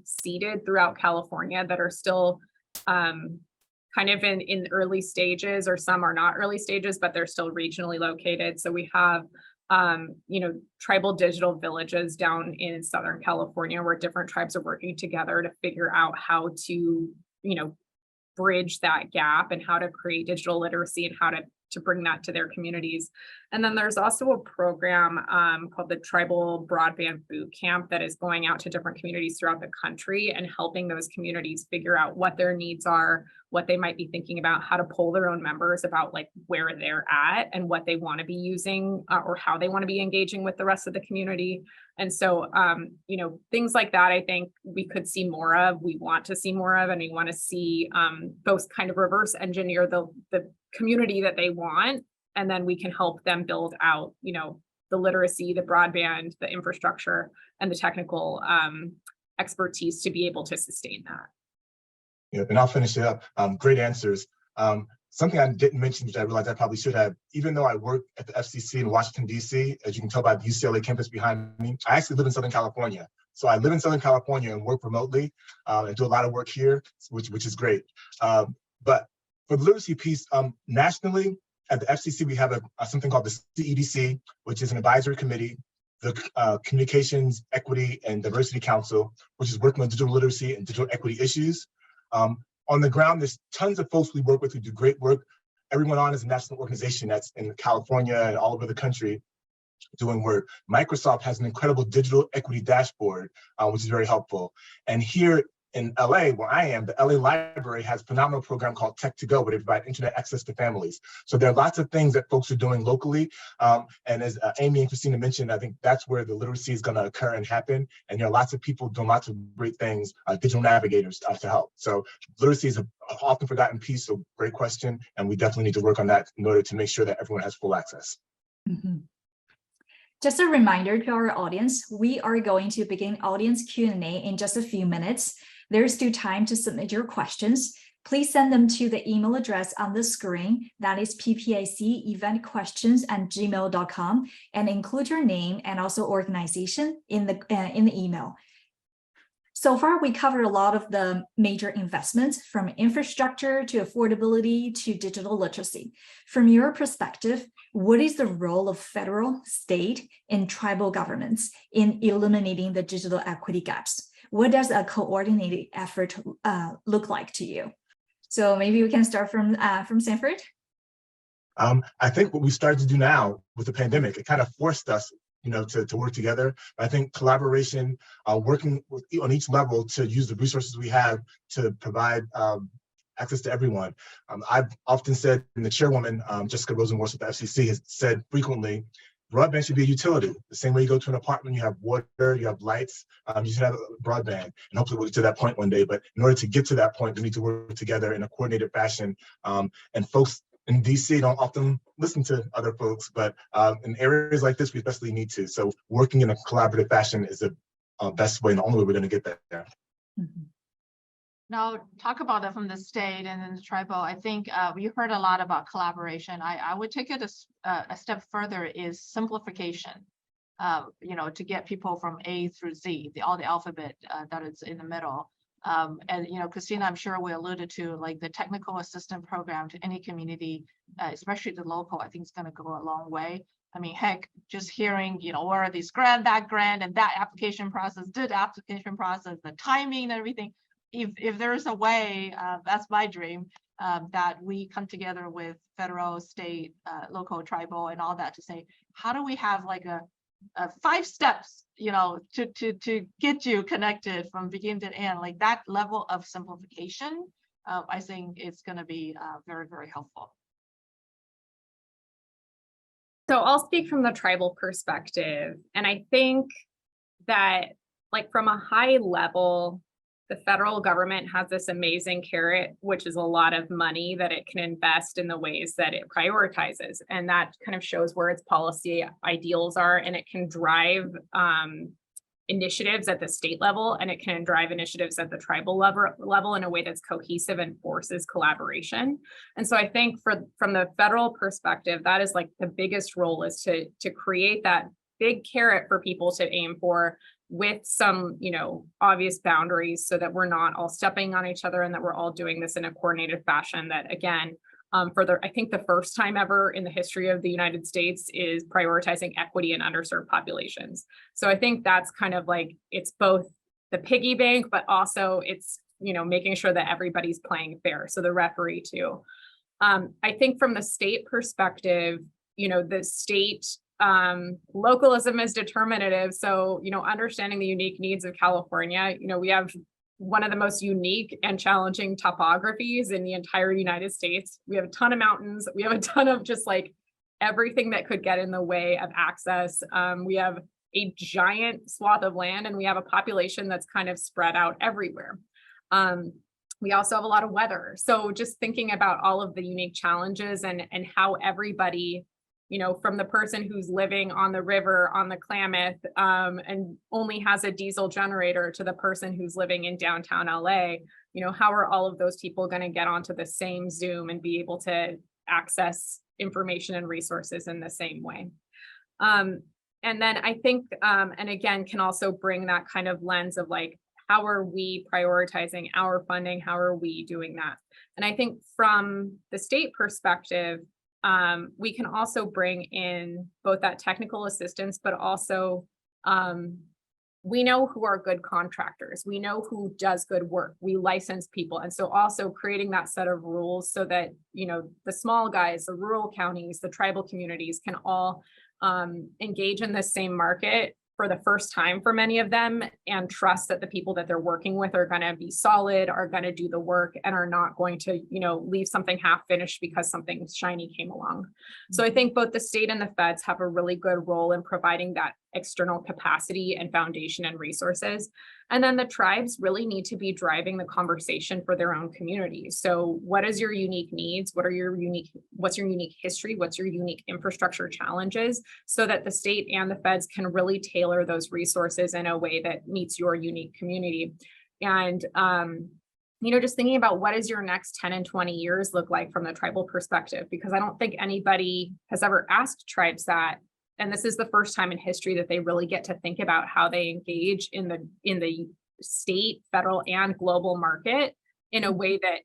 seeded throughout California that are still kind of in early stages, or some are not early stages, but they're still regionally located. So we have, you know, tribal digital villages down in Southern California where different tribes are working together to figure out how to, you know, bridge that gap and how to create digital literacy and how to bring that to their communities. And then there's also a program called the Tribal Broadband Boot Camp that is going out to different communities throughout the country and helping those communities figure out what their needs are, what they might be thinking about, how to poll their own members about like where they're at and what they want to be using or how they want to be engaging with the rest of the community. And so, you know, things like that, I think we could see more of, we want to see more of, and we want to see those kind of reverse engineer the community that they want. And then we can help them build out, you know, the literacy, the broadband, the infrastructure, and the technical expertise to be able to sustain that. Yeah, and I'll finish it up. Great answers. Something I didn't mention, which I realized I probably should have, even though I work at the FCC in Washington, D.C., as you can tell by the UCLA campus behind me, I actually live in Southern California. So I live in Southern California and work remotely and do a lot of work here, which is great. But for the literacy piece, nationally, at the FCC, we have something called the CEDC, which is an advisory committee, the Communications, Equity, and Diversity Council, which is working on digital literacy and digital equity issues. On the ground, there's tons of folks we work with who do great work. Everyone on is a national organization that's in California and all over the country. doing work. Microsoft has an incredible digital equity dashboard, which is very helpful. And here in LA, where I am, the LA Library has a phenomenal program called Tech to Go, where they provide internet access to families. So there are lots of things that folks are doing locally. And as Amy and Christina mentioned, I think that's where the literacy is going to occur and happen. And there are lots of people doing lots of great things, digital navigators to help. So literacy is an often forgotten piece, so great question. And we definitely need to work on that in order to make sure that everyone has full access. Mhm. Just a reminder to our audience, we are going to begin audience Q&A in just a few minutes. There's still time to submit your questions. Please send them to the email address on the screen, that is ppiceventquestions@gmail.com, and include your name and also organization in the email. So far, we covered a lot of the major investments, from infrastructure to affordability to digital literacy. From your perspective, what is the role of federal, state, and tribal governments in eliminating the digital equity gaps? What does a coordinated effort look like to you? So maybe we can start from Sanford. I think what we started to do now with the pandemic, it kind of forced us, to work together. I think collaboration, working on each level to use the resources we have to provide access to everyone. I've often said, and the chairwoman, Jessica Rosenworth with the FCC, has said frequently, broadband should be a utility. The same way you go to an apartment, you have water, you have lights, you should have broadband. And hopefully we'll get to that point one day. But in order to get to that point, we need to work together in a coordinated fashion. And folks in DC don't often listen to other folks, but in areas like this, we especially need to. So working in a collaborative fashion is the best way and the only way we're going to get there. Mm-hmm. Now, talk about that from the state and then the tribal. I think we heard a lot about collaboration. I would take it a step further, is simplification. To get people from A through Z, all the alphabet that is in the middle. And Christina, I'm sure we alluded to, like, the technical assistant program to any community, especially the local. I think it's going to go a long way. I mean, heck, just hearing, where are these grant, and that application process, the timing and everything. If there's a way, that's my dream, that we come together with federal, state, local, tribal, and all that to say, how do we have like a 5 steps, to get you connected from beginning to end, like that level of simplification. I think it's going to be very, very helpful. So I'll speak from the tribal perspective. And I think that, like, from a high level, the federal government has this amazing carrot, which is a lot of money that it can invest in the ways that it prioritizes. And that kind of shows where its policy ideals are, and it can drive initiatives at the state level, and it can drive initiatives at the tribal level in a way that's cohesive and forces collaboration. And so I think from the federal perspective, that is like the biggest role, is to create that big carrot for people to aim for, with some, obvious boundaries, so that we're not all stepping on each other, and that we're all doing this in a coordinated fashion. That, again, I think the first time ever in the history of the United States is prioritizing equity in underserved populations. So I think that's kind of like, it's both the piggy bank, but also it's, making sure that everybody's playing fair. So the referee too. I think from the state perspective, the state, localism is determinative. So, understanding the unique needs of California, we have one of the most unique and challenging topographies in the entire United States. We have a ton of mountains. We have a ton of just like everything that could get in the way of access. We have a giant swath of land, and we have a population that's kind of spread out everywhere. We also have a lot of weather. So just thinking about all of the unique challenges and how everybody, from the person who's living on the river on the Klamath and only has a diesel generator, to the person who's living in downtown LA, how are all of those people going to get onto the same Zoom and be able to access information and resources in the same way? And then I think, and again, can also bring that kind of lens of like, how are we prioritizing our funding? How are we doing that? And I think from the state perspective, we can also bring in both that technical assistance, but also we know who are good contractors. We know who does good work. We license people. And so also creating that set of rules so that, the small guys, the rural counties, the tribal communities can all engage in the same market for the first time for many of them, and trust that the people that they're working with are going to be solid, are going to do the work, and are not going to, leave something half finished because something shiny came along. So I think both the state and the feds have a really good role in providing that external capacity and foundation and resources. And then the tribes really need to be driving the conversation for their own communities. So what is your unique needs? What's your unique history? What's your unique infrastructure challenges? So that the state and the feds can really tailor those resources in a way that meets your unique community. And, just thinking about what does your next 10 and 20 years look like from the tribal perspective, because I don't think anybody has ever asked tribes that. And this is the first time in history that they really get to think about how they engage in the state, federal, and global market in a way that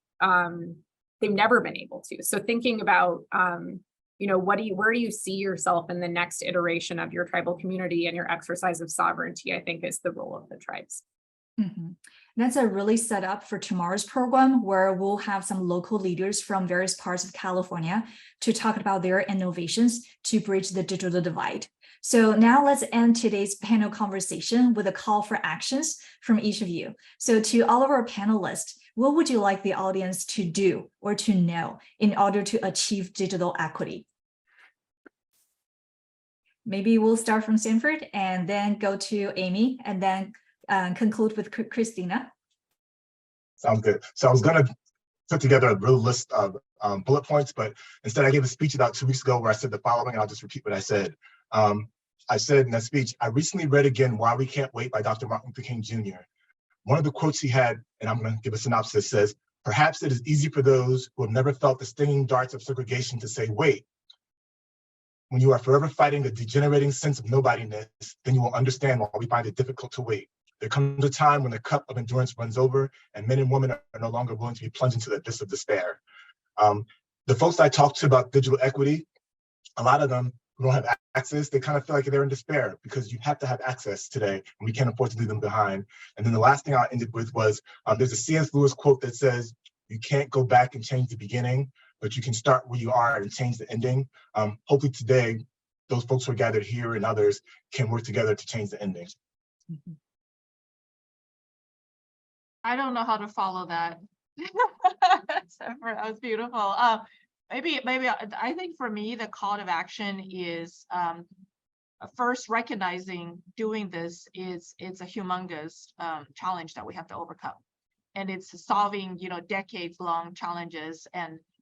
they've never been able to. So thinking about, where do you see yourself in the next iteration of your tribal community and your exercise of sovereignty, I think is the role of the tribes. Mm-hmm. That's a really set up for tomorrow's program, where we'll have some local leaders from various parts of California to talk about their innovations to bridge the digital divide. So now let's end today's panel conversation with a call for actions from each of you. So to all of our panelists, what would you like the audience to do or to know in order to achieve digital equity? Maybe we'll start from Sanford and then go to Amy, and then conclude with Christina. Sounds good. So I was going to put together a real list of bullet points, but instead I gave a speech about 2 weeks ago where I said the following, and I'll just repeat what I said. I said in that speech, I recently read again Why We Can't Wait by Dr. Martin Luther King Jr. One of the quotes he had, and I'm going to give a synopsis, says, "Perhaps it is easy for those who have never felt the stinging darts of segregation to say, wait. When you are forever fighting a degenerating sense of nobodiness, then you will understand why we find it difficult to wait. There comes a time when the cup of endurance runs over and men and women are no longer willing to be plunged into the abyss of despair." The folks I talked to about digital equity, a lot of them who don't have access, they kind of feel like they're in despair because you have to have access today and we can't afford to leave them behind. And then the last thing I ended with was, there's a C.S. Lewis quote that says, "You can't go back and change the beginning, but you can start where you are and change the ending." Hopefully today, those folks who are gathered here and others can work together to change the ending. Mm-hmm. I don't know how to follow that. That was beautiful. Maybe I think for me, the call to action is first recognizing doing this it's a humongous challenge that we have to overcome. And it's solving, decades-long challenges,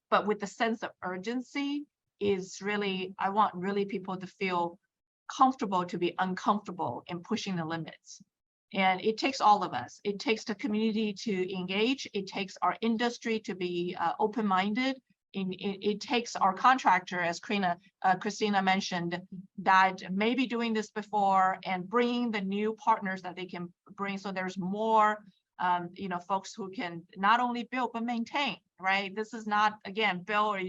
but with the sense of urgency is really, I want really people to feel comfortable to be uncomfortable in pushing the limits. And it takes all of us. It takes the community to engage. It takes our industry to be open-minded. It takes our contractor, as Christina mentioned, that may be doing this before and bringing the new partners that they can bring. So there's more, folks who can not only build, but maintain, right? This is not, again, build, or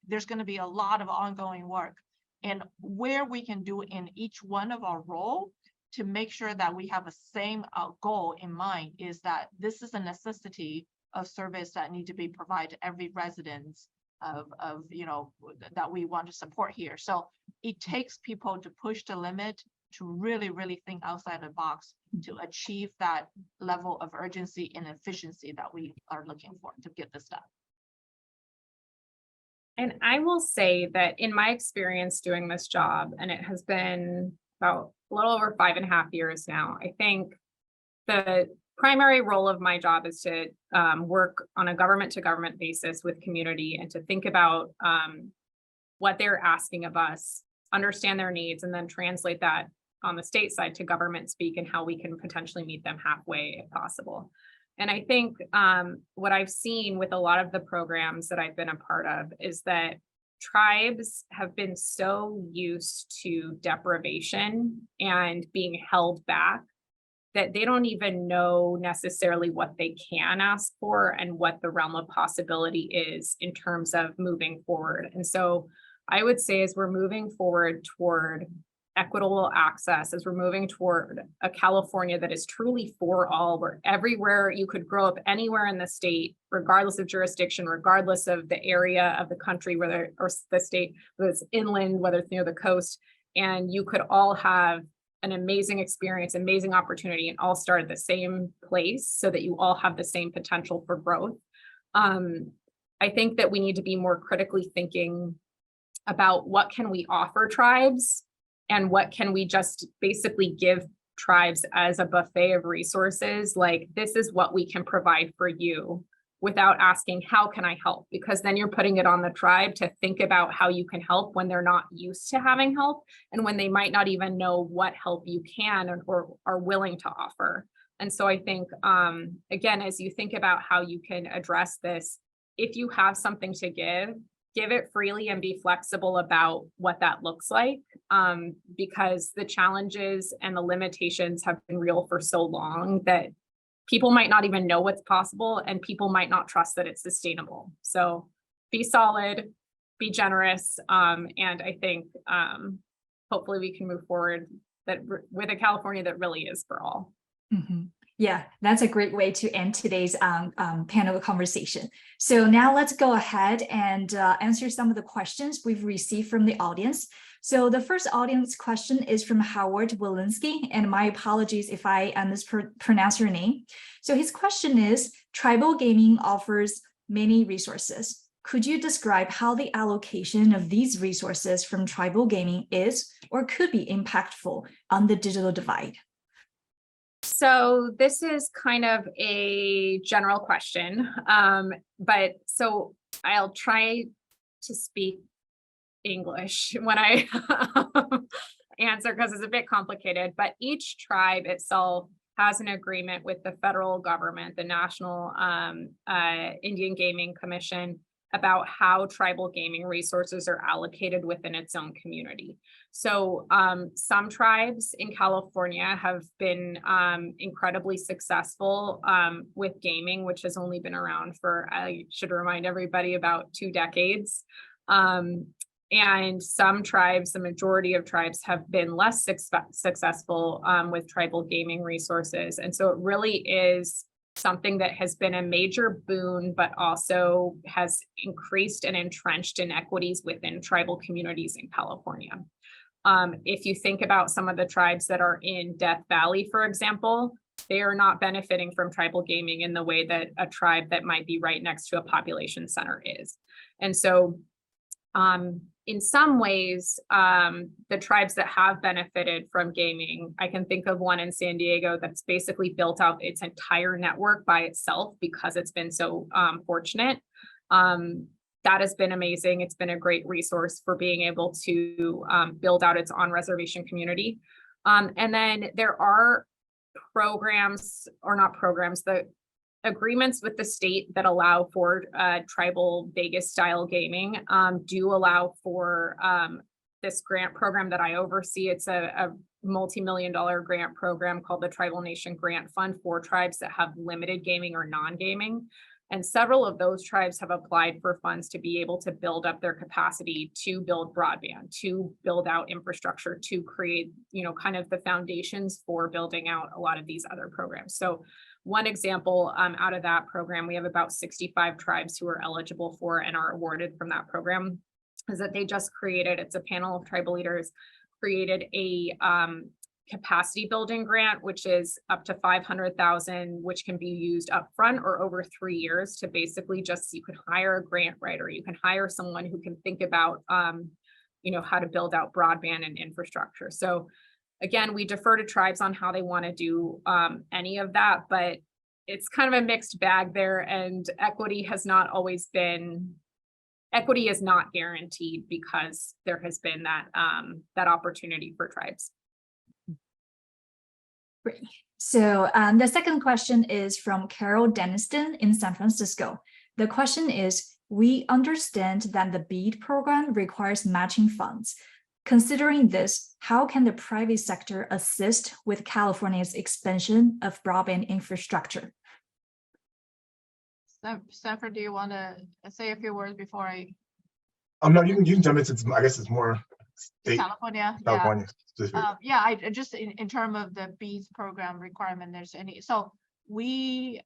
there's going to be a lot of ongoing work. And where we can do in each one of our role to make sure that we have a same goal in mind is that this is a necessity of service that need to be provided to every resident of that we want to support here. So it takes people to push the limit, to really, really think outside the box to achieve that level of urgency and efficiency that we are looking for to get this done. And I will say that in my experience doing this job, and it has been about a little over 5.5 years now, I think the primary role of my job is to work on a government to government basis with community and to think about what they're asking of us, understand their needs, and then translate that on the state side to government speak and how we can potentially meet them halfway if possible. And I think what I've seen with a lot of the programs that I've been a part of is that tribes have been so used to deprivation and being held back that they don't even know necessarily what they can ask for and what the realm of possibility is in terms of moving forward. And so I would say as we're moving forward toward equitable access, as we're moving toward a California that is truly for all, where everywhere you could grow up anywhere in the state, regardless of jurisdiction, regardless of the area of the country, whether or the state, whether it's inland, whether it's near the coast, and you could all have an amazing experience, amazing opportunity, and all start at the same place so that you all have the same potential for growth. I think that we need to be more critically thinking about what can we offer tribes and what can we just basically give tribes as a buffet of resources. Like, this is what we can provide for you, without asking, how can I help? Because then you're putting it on the tribe to think about how you can help when they're not used to having help, and when they might not even know what help you can or are willing to offer. And so I think, again, as you think about how you can address this, if you have something to give it freely and be flexible about what that looks like, because the challenges and the limitations have been real for so long that people might not even know what's possible, and people might not trust that it's sustainable. So be solid, be generous, and I think hopefully we can move forward with a California that really is for all. Mm-hmm. Yeah, that's a great way to end today's panel conversation. So now let's go ahead and answer some of the questions we've received from the audience. So the first audience question is from Howard Walensky, and my apologies if I mispronounce your name. So his question is, tribal gaming offers many resources. Could you describe how the allocation of these resources from tribal gaming is or could be impactful on the digital divide? So this is kind of a general question, but so I'll try to speak English when I answer, because it's a bit complicated, but each tribe itself has an agreement with the federal government, the National Indian Gaming Commission, about how tribal gaming resources are allocated within its own community. So some tribes in California have been incredibly successful with gaming, which has only been around for, I should remind everybody, about 2 decades. And some tribes, the majority of tribes, have been less successful with tribal gaming resources. And so it really is something that has been a major boon, but also has increased and entrenched inequities within tribal communities in California. If you think about some of the tribes that are in Death Valley, for example, they are not benefiting from tribal gaming in the way that a tribe that might be right next to a population center is. And so in some ways, the tribes that have benefited from gaming, I can think of one in San Diego that's basically built out its entire network by itself because it's been so fortunate. That has been amazing. It's been a great resource for being able to build out its on-reservation community. And then there are programs, or not programs, the agreements with the state that allow for tribal Vegas style gaming do allow for this grant program that I oversee. It's a multi-million-dollar grant program called the Tribal Nation Grant Fund for tribes that have limited gaming or non-gaming. And several of those tribes have applied for funds to be able to build up their capacity to build broadband, to build out infrastructure, to create, kind of the foundations for building out a lot of these other programs. So one example out of that program, we have about 65 tribes who are eligible for and are awarded from that program, is that they just created, it's a panel of tribal leaders, created a capacity building grant, which is up to $500,000, which can be used upfront or over 3 years to basically just, you can hire a grant writer, you can hire someone who can think about, how to build out broadband and infrastructure. So again, we defer to tribes on how they want to do any of that, but it's kind of a mixed bag there, and equity is not guaranteed because there has been that opportunity for tribes. Great. So the second question is from Carol Deniston in San Francisco. The question is, we understand that the BEAD program requires matching funds. Considering this, how can the private sector assist with California's expansion of broadband infrastructure? Sanford, do you want to say a few words before I? No, you can jump into. I guess it's more state, California. Yeah. I just in terms of the BEAD program requirement, there's any. So we,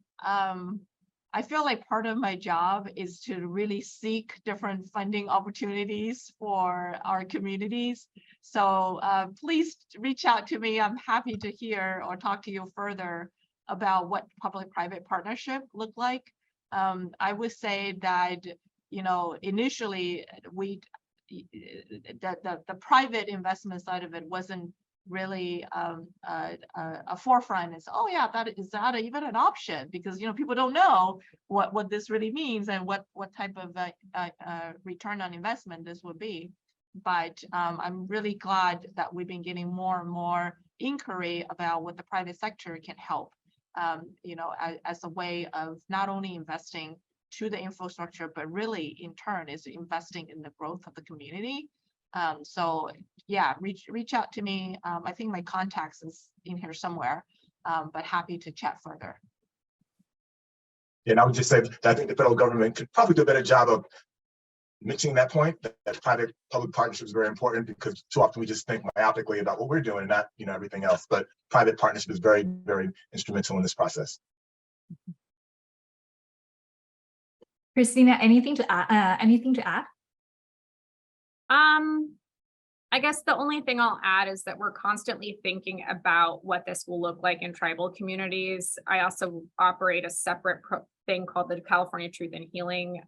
I feel like part of my job is to really seek different funding opportunities for our communities. So please reach out to me. I'm happy to hear or talk to you further about what public-private partnership look like. I would say that, you know, initially the private investment side of it wasn't really a forefront. It's, oh yeah, is that even an option? Because, you know, people don't know what this really means and what type of return on investment this would be. But I'm really glad that we've been getting more and more inquiry about what the private sector can help, you know, as a way of not only investing to the infrastructure, but really in turn is investing in the growth of the community. So yeah, reach out to me. I think my contacts is in here somewhere, but happy to chat further. And I would just say that I think the federal government could probably do a better job of mentioning that point, that private-public partnership is very important, because too often we just think myopically about what we're doing and not, you know, everything else. But private partnership is very, very instrumental in this process. Christina, anything to add? I guess the only thing I'll add is that we're constantly thinking about what this will look like in tribal communities. I also operate a separate thing called the California Truth and Healing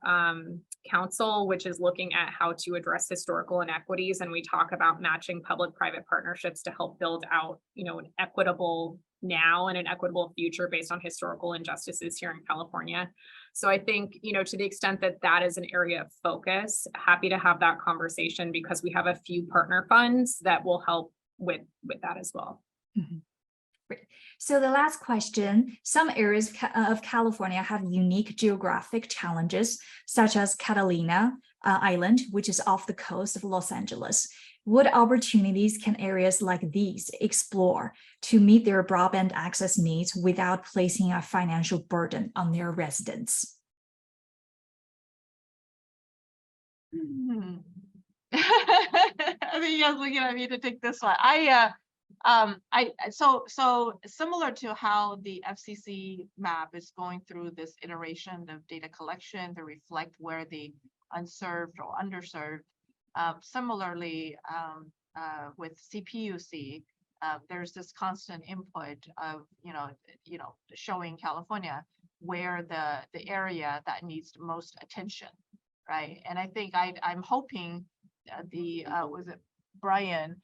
Council, which is looking at how to address historical inequities. And we talk about matching public-private partnerships to help build out, you know, an equitable now and an equitable future based on historical injustices here in California. So I think, you know, to the extent that that is an area of focus, happy to have that conversation, because we have a few partner funds that will help with that as well. Mm-hmm. Great. So the last question, some areas of California have unique geographic challenges, such as Catalina Island, which is off the coast of Los Angeles. What opportunities can areas like these explore to meet their broadband access needs without placing a financial burden on their residents? I think you guys looking at me to take this one. So similar to how the FCC map is going through this iteration of data collection to reflect where the unserved or underserved. Similarly, with CPUC, there's this constant input of, you know, showing California where the area that needs the most attention, right? And I think I'm hoping was it Brian,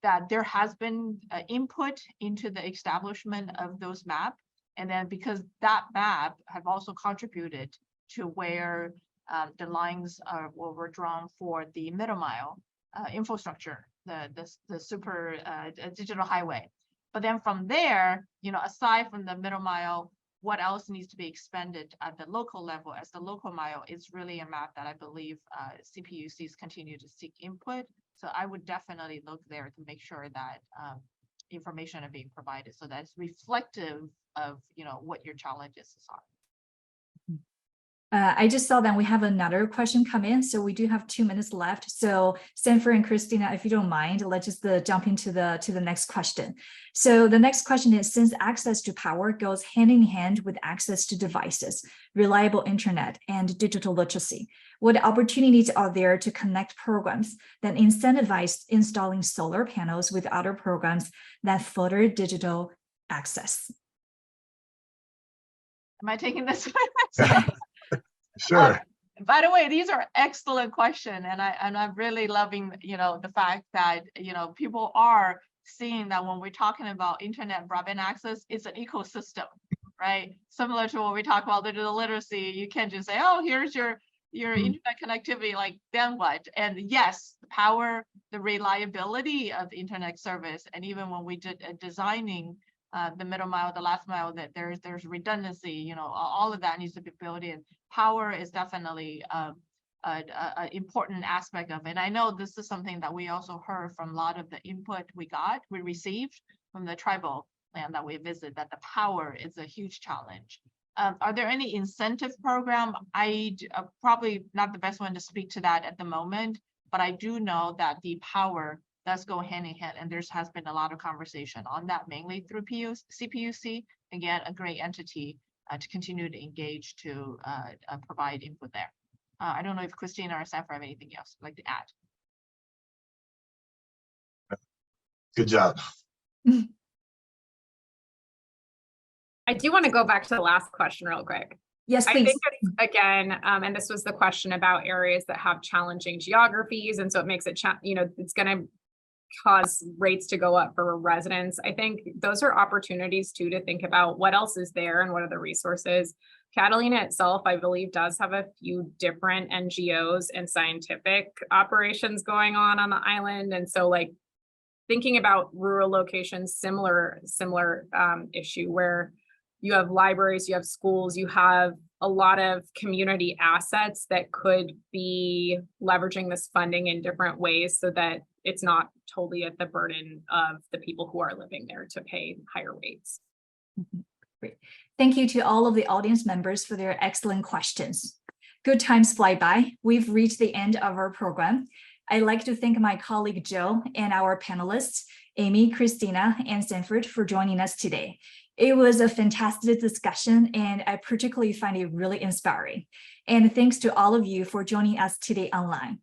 that there has been input into the establishment of those maps, and then because that map have also contributed to where the lines were drawn for the middle mile infrastructure, the super digital highway. But then from there, you know, aside from the middle mile, what else needs to be expended at the local level as the local mile is really a map that I believe CPUCs continue to seek input. So I would definitely look there to make sure that information are being provided so that it's reflective of, you know, what your challenges are. I just saw that we have another question come in, so we do have 2 minutes left. So Sanford and Christina, if you don't mind, let's just jump into the next question. So the next question is, since access to power goes hand in hand with access to devices, reliable internet, and digital literacy, what opportunities are there to connect programs that incentivize installing solar panels with other programs that further digital access? Am I taking this one? Sure. By the way, these are excellent questions, and I'm really loving, you know, the fact that, you know, people are seeing that when we're talking about internet broadband access, it's an ecosystem, right? Similar to when we talk about digital literacy, you can't just say, oh, here's your internet connectivity, like then what? And yes, the power, the reliability of the internet service, and even when we did designing the middle mile, the last mile, that there's redundancy, you know, all of that needs to be built in. Power is definitely an important aspect of it. And I know this is something that we also heard from a lot of the input we received from the tribal land that we visited, that the power is a huge challenge. Are there any incentive program? I probably not the best one to speak to that at the moment, but I do know that the power does go hand in hand, and has been a lot of conversation on that, mainly through CPUC. Again, a great entity to continue to engage to provide input there. I don't know if Christina or Sanford have anything else like to add. Good job. I do want to go back to the last question real quick. Yes, I please. think it's, again, and this was the question about areas that have challenging geographies, and so it makes it, it's going to cause rates to go up for residents. I think those are opportunities too to think about what else is there and what are the resources. Catalina itself, I believe, does have a few different NGOs and scientific operations going on the island, and so like thinking about rural locations, similar issue where you have libraries, you have schools, you have a lot of community assets that could be leveraging this funding in different ways so that it's not totally at the burden of the people who are living there to pay higher rates. Great. Thank you to all of the audience members for their excellent questions. Good times fly by. We've reached the end of our program. I'd like to thank my colleague Joe and our panelists, Amy, Christina, and Sanford for joining us today. It was a fantastic discussion, and I particularly find it really inspiring. And thanks to all of you for joining us today online.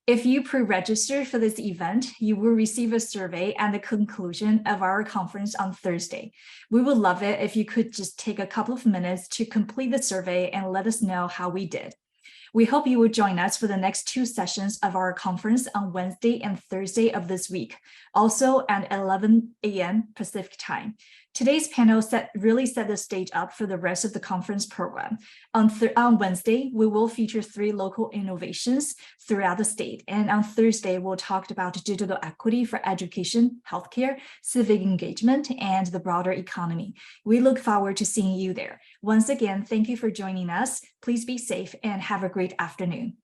If you pre-register for this event, you will receive a survey at the conclusion of our conference on Thursday. We would love it if you could just take a couple of minutes to complete the survey and let us know how we did. We hope you will join us for the next 2 sessions of our conference on Wednesday and Thursday of this week, also at 11 a.m. Pacific time. Today's panel really set the stage up for the rest of the conference program. On Wednesday, we will feature 3 local innovations throughout the state. And on Thursday, we'll talk about digital equity for education, healthcare, civic engagement, and the broader economy. We look forward to seeing you there. Once again, thank you for joining us. Please be safe and have a great afternoon.